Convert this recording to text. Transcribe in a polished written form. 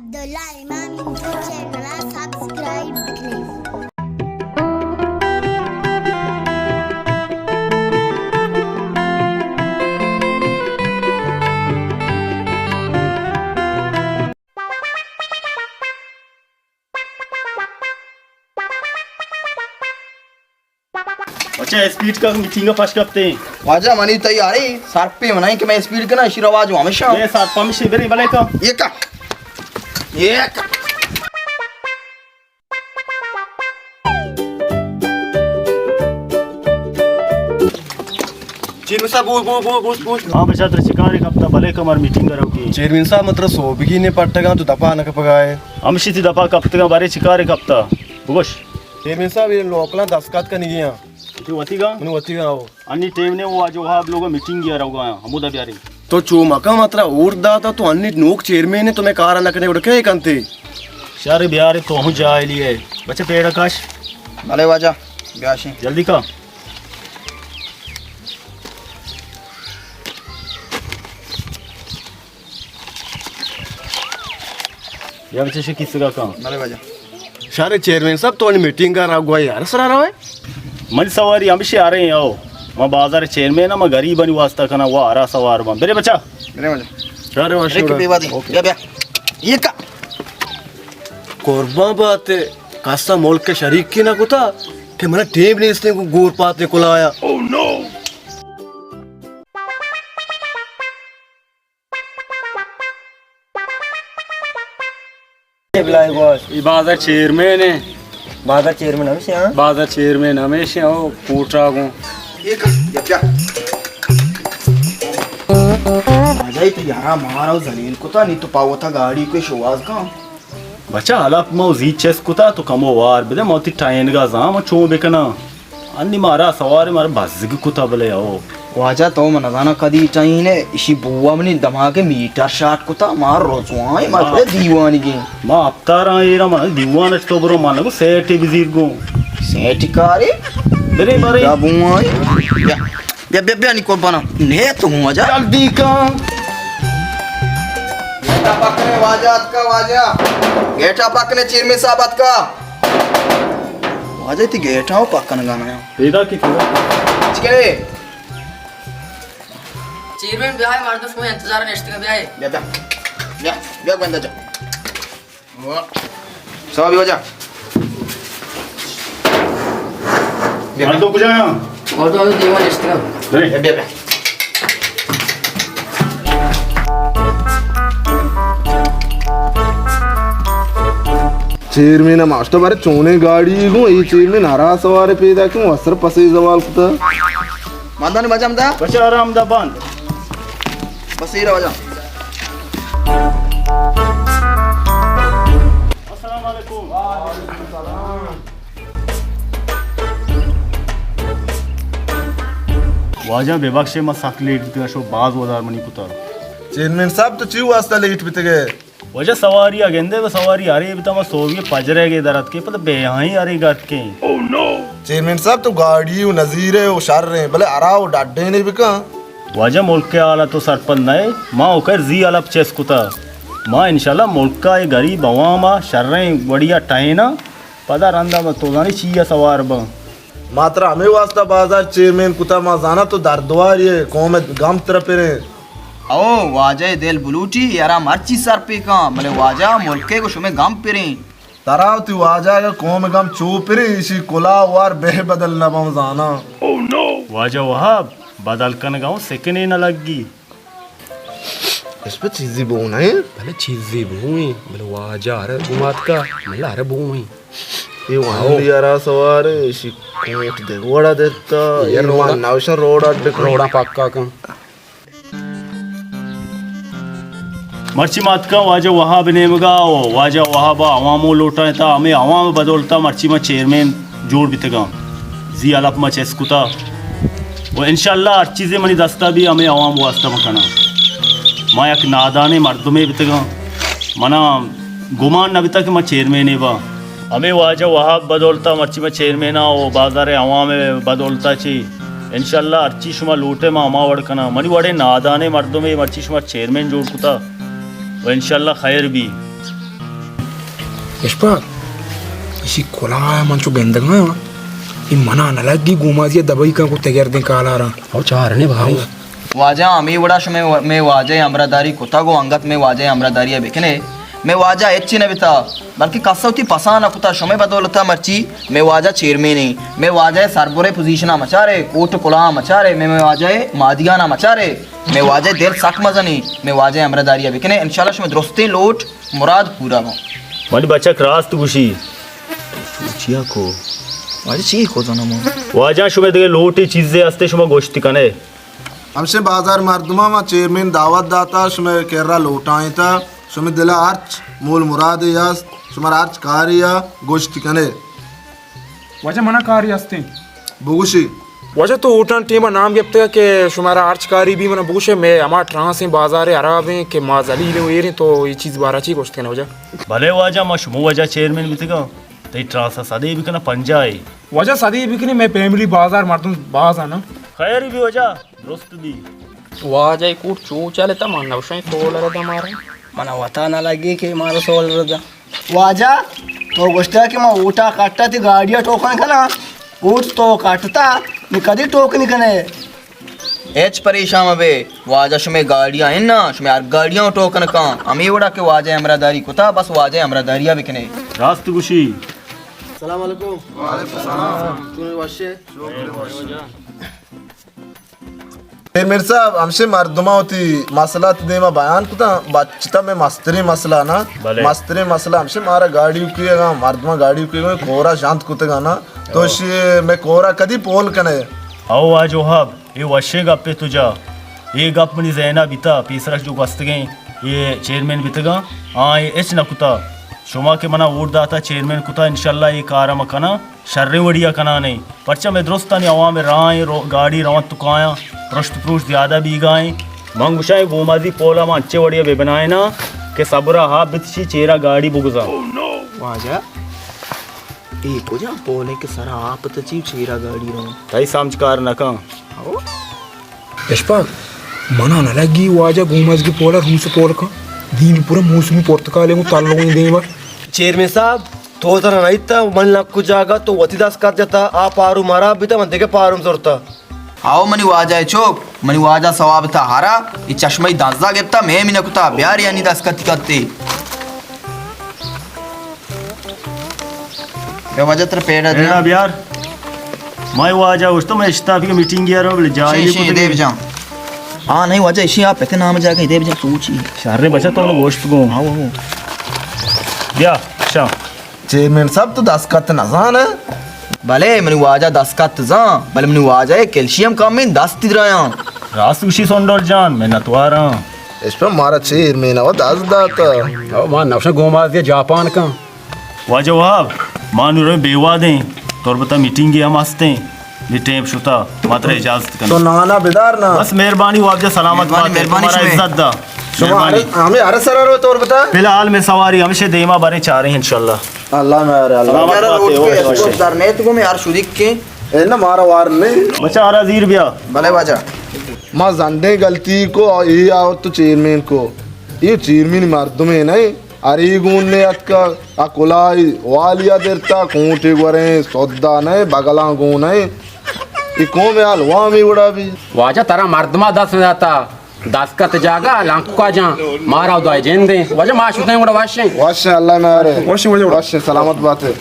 अब्दुल्ला इमाम YouTube channel subscribe करें। अच्छा स्पीड का मीटिंग फर्स्ट करते हैं। वाजा मनी तैयारी सार पे मनाई कि मैं स्पीड का ना शिरवाज हमेशा ये साथ पम शिबरी भले का ये का चेयरमैन साहब बोल हां बचा तर शिकार एक हफ्ता भले कमर मीटिंग करो की चेयरमैन साहब मतलब सोबगी ने पट्टगा तो दपा नक पगाए हमशी ती दफा कप्तगा बारे शिकार एक हफ्ता बुगोश चेयरमैन साहब ये लोकला दस्खत का नहीं गया ती वतीगा मैंने वती गाओ अन्नी टेम ने वो आज वहां आप लोग मीटिंग किया रहोगा हमुदा बियारी तो चोमका मात्रा और दाता तो अन्नी नोक चेयरमैन ने तुम्हें कार नकने उड़के कंते शारे बियारी तो हूं जाए लिए बच्चे पेड़ आकाश भले वाजा ब्याशी जल्दी का या बच्चे से किसका काम भले वाजा सारे चेयरमैन साहब तो मीटिंग का रहा हुआ यार सरा रहा है मन सवारी हमशी आ रहे हैं आओ मैं बाजार चेयरमैन मैं गरीब बनी वास्ता करना वो आ रहा सवार में मेरे बच्चा मेरे वाजा अरे अरे के बेवादी क्या बया ये का कोरबा बात है कासा मुल्क के शरीक की ना कुता कि मैंने टेम ने इसने को गोर पाते को लाया ओह नो बुलाए बॉस बाजार चेयरमैन है बाजार चेयरमैन हमेशा हाँ बाजार चेयरमैन हमेशा हो पूछ रहा हूँ ये का ये क्या मजा तो यारा मारा जलील को था नहीं तो पावा था गाड़ी के शोवाज का बच्चा हालात मौजी चेस कुता तो कमो वार बिदे मोती टाइन गा जाम चो बेकना अन्नी मारा सवार मारा बजग कुता बले आओ वाजा तो मनजाना कदी चाहिए इसी बुआ मनी दमा के मीटर शाट को था मार रोजवाई मार दीवानी के मां अफ्तारा एरा मन दीवान तो बरो मानगो सेट विजिर गो सेठ कारे बरे बरे या बुआई या बे नहीं को बना ने तो मजा जल्दी का गेटा पकने वाजात का वाजा गेटा पकने चेयरमैन साहब का वाजा ती गेटा हो पकन गाना एदा की चिकरे चेयरमैन ब्याह है, हमारे तो उसमें इंतजार है नेक्स्ट का ब्याह है। ब्या बंदा जा सब हो जा हां तो बुझाया और तो अभी दीवान नेक्स्ट का बरे ब्या चेयरमैन मास्टर बारे चोने गाड़ी को ये चेयरमैन हरा सवारे पैदा क्यों असर पसे जवाल कुता मानदा ने बजा मदा बच्चा आराम दा बंद बस ये रहा अस्सलाम वालेकुम वाजा बेबख्शे मा साकलेट का शो बाज वदार मनी कुता चेयरमैन साहब तो चीव वास्ता लेट बीत गए वजह सवारी अगेंदे वो सवारी आ रही बता मैं सोविए पजरे के दरद के पता बेहां ही आ रही गट के चेयरमैन साहब तो गाड़ी वो नजीर है वो शर रहे भले अराव डाडे ने भी का वाजा मुल्क के आला तो सरपंच नए माँ होकर जी अलग चेस कुता माँ इंशाल्लाह मुल्क का ये गरीब अवामा शर्रे बढ़िया टाइना पता रंदा में तो जानी चाहिए सवार बा मात्रा हमें वास्ता बाजार चेयरमैन कुता मा जाना तो दरद्वार ये कौम गम तरफ रे ओ वाजा दिल बुलूटी यारा मर्ची सर पे का भले वाजा मुल्के को शुमे गम पेरे तराव तू आ जाएगा कौम गम चुप रे इसी कुला वार बह बदल न बम जाना वाजा वहाँ बदल कर गाँव सेकंड ही न लगी इस पे चीज़ी बोना है भले चीज़ी भूमि भले वाजा अरे गुमात का भले अरे भूमि ये वहाँ यारा सवार इसी कोट दे वड़ा देता ये रोड नावशा रोड अड्डे रोड़ा पक्का कम मर्ची मात का वाजा वहाँ बने मगा वाजा वहाँ बा अवामो लोटा था हमें अवाम बदौलता मर्ची में चेयरमैन जोड़ भी तगा जी अलप में चेस कुता वो इंशाल्लाह हर चीज़ें मनी दस्ता भी हमें अवाम वास्ता मकाना मैं एक नादाने मर्दमे भी तगा मना गुमान न भी तक मैं चेयरमैन है बा हमें वाजा वहाँ बदौलता मर्ची में चेयरमैन वो बाजार अवाम में बदौलता ची इंशाल्लाह हर चीज़ शुमा लूटे में अमा वड़कना मनी वड़े नादाने मर्दमे मर्ची शुमा चेयरमैन जोड़ कुता व इंशाल्लाह खैर भी Ishpak, isi kola manchu gendang na. Imana nalagi gumaziya dabai ka kutte gerdin kala ra. और चार ने भाई वाजा आम्ही वडा में वाजे अमरादारी कुता गो अंगत में वाजे अमरादारी बेकने मैं वाजा एच्ची न बिता बल्कि कसौती पसाना कुता शमे बदौलता मर्ची मैं वाजा चेयरमैन मैं वाजा सरबोरे पोजीशना मचारे कोट कोला मचारे मैं वाजा मादियाना मचारे मैं वाजा देर सक मजनी मैं वाजा अमरादारी बेकने इंशाल्लाह शमे दुरुस्ते लोट मुराद पूरा हो मनी बच्चा रास्त गुशी चिया को वाजा ची को जाना मो वाजा शुमे दे लोटी चीजें अस्ते शुमा गोश्ती कने हमसे बाजार मर्दमा में चेयरमैन दावत दाता शुमे केरला लौटाई था शुमे दिला आर्च मूल मुराद यास शुमार आर्च कारिया गोश्त कने वजह मना कारी असते बुगुशी वजह तो उठान टीम नाम गिफ्ते के शुमारा आर्चकारी भी मना बुशे में हमारा ट्रांस है बाजार अरब है के माजली ले ये तो ये चीज बारा ची गोश्त कने वजह भले वाजा मशमू वजा चेयरमैन बितगा तई ट्रांसा सदे भी कना पंजाई वजह सदी बिकने मैं फैमिली बाजार मारतूं बाज आना खैर भी वजा दोस्त दी वाजा कूट चू चले ता मन नवशे सोलर दा मारे మన వతాన లగి కి మారు సోల్రదా वाजा तो गोष्टा की मैं ऊटा काटता थी गाड़ियाँ टोकन खना ऊट तो काटता मैं कभी टोक नहीं कने एच परेशान अबे वाजा शुमे गाड़ियां हैं ना शुमे हर गाड़ियां टोकन का अमी वडा के वाजे अमरादारी कुता बस वाजे अमरादारिया बिकने रास्त गुशी सलाम अलैकुम वालेकुम सलाम तू वाशे चेयरमैन साहब हमसे मर्दमा होती मसला तो देमा बयान कुता बच्चा में मस्तरी मसला ना भले। मस्तरी मसला हमसे मारा गाड़ी उकिएगा मर्दमा गाड़ी उकिएगा कोरा शांत कुतेगा ना तो ये मैं कोरा कदी पोल कने आओ आज वहाब ये वशे गप्पे तुझा ये गप मनी जैना बिता पीसरक जो गस्तगे ये चेयरमैन बितगा हाँ ये एच न कुता शुमा के मना वोट दाता चेयरमैन कुता इंशाल्लाह ये कारम कना शर्रे वड़िया कना नहीं परचा में दुरुस्ता नहीं अवा में राय गाड़ी रवा तुकाया पृष्ठ पुरुष ज्यादा भी गाएं मंगुशाई गोमादी पोला में अच्छे वड़िया बे बनाए ना के सबरा हा बितशी चेरा गाड़ी बुगजा वाजा एक हो जा पोले के सरा आप तो चीव चेरा गाड़ी रो तई समझकार न का Ishpak, mana nalagi waja gumas की पोला रूस पोल का दीन पूरा मौसमी पुर्तकाले को ताल लोगों देवा చైర్మన్ సాబ్ తోతన నైత మన నక్కు జాగా తో వతిదాస్ కర్ జతా ఆ పారు మారా బిత మన దగ్గర పారుం జొరతా आओ मनी वाजा चोक मनी वाजा सवाब था हारा ये चश्मा दाजा गिफ्ता मैं मिना कुता ब्यार यानी दस कति करते क्या वजह तेरे पेड़ा दे रेना बियार मैं वो आ जाऊँ तो मैं स्टाफ की मीटिंग गया रहा बोले जाए शी देव जा हाँ नहीं वजह इसी आप पते नाम जाके देव जा सोची शारे बचा तो लोग गोश्त को हाँ वो बिया शाम चेयरमैन साहब तो 10 कत नजान है भले मनी वाजा 10 का तजा भले मनी वाजा कैल्शियम कम में 10 तिराया रात उसी सोंडोर जान मैं नतवा रहा हूँ इस पर हमारा चेयरमैन है वो 10 दाता और मान नवशे गोमा दिया जापान का वाजा वहाब मानू रहे बेवा दें तोर बता मीटिंग गया मस्ते ये टेप शुता मात्र इजाजत तो करना नाना बेदार ना बस मेहरबानी वाब जा सलामत बात है तुम्हारा इज्जत दा मेहरबानी हमें अरे सर रो तो बता फिलहाल मैं सवारी हमेशा देमा बारे चाह रहे हैं इंशाल्लाह अल्लाह मेरे अल्लाह सलामत बात है और इसको डरने तो मैं यार शुदिक के ए ना मारा वार नहीं बचा आ रहा जीर बिया भले वाजा मां जानने गलती को ये आओ तो चेयरमैन को ये चेयरमैन मर्द में नहीं अरे गुण ने अतका अकुलाई वालिया देरता खूंटे गुरे सौदा नहीं बगला गुण नहीं ये कौन में हाल वहाँ में उड़ा भी वाजा तारा मर्दमा 10 में जाता 10 का जागा लांकू का जा मारा दो जेन दे वजह माशुते उड़ा वाशे वाश अल्लाह मेरे वाश सलामत बात है